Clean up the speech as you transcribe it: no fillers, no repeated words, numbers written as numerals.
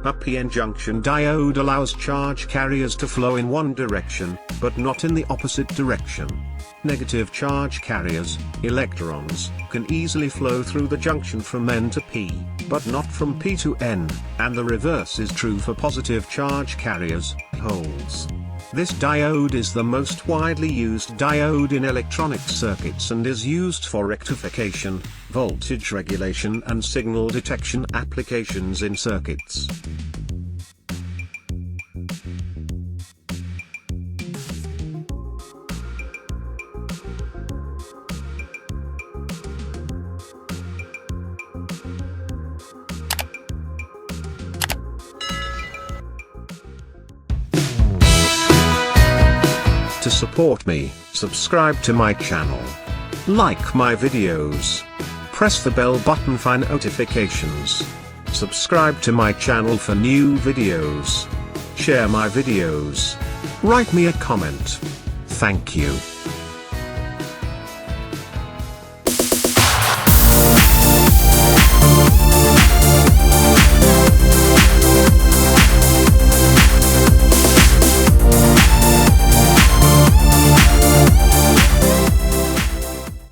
A p-n junction diode allows charge carriers to flow in one direction, but not in the opposite direction. Negative charge carriers, electrons, can easily flow through the junction from N to P, but not from P to N, and the reverse is true for positive charge carriers, holes. This diode is the most widely used diode in electronic circuits and is used for rectification, voltage regulation and signal detection applications in circuits. To support me, subscribe to my channel. Like my videos. Press the bell button for notifications. Subscribe to my channel for new videos. Share my videos. Write me a comment. Thank you.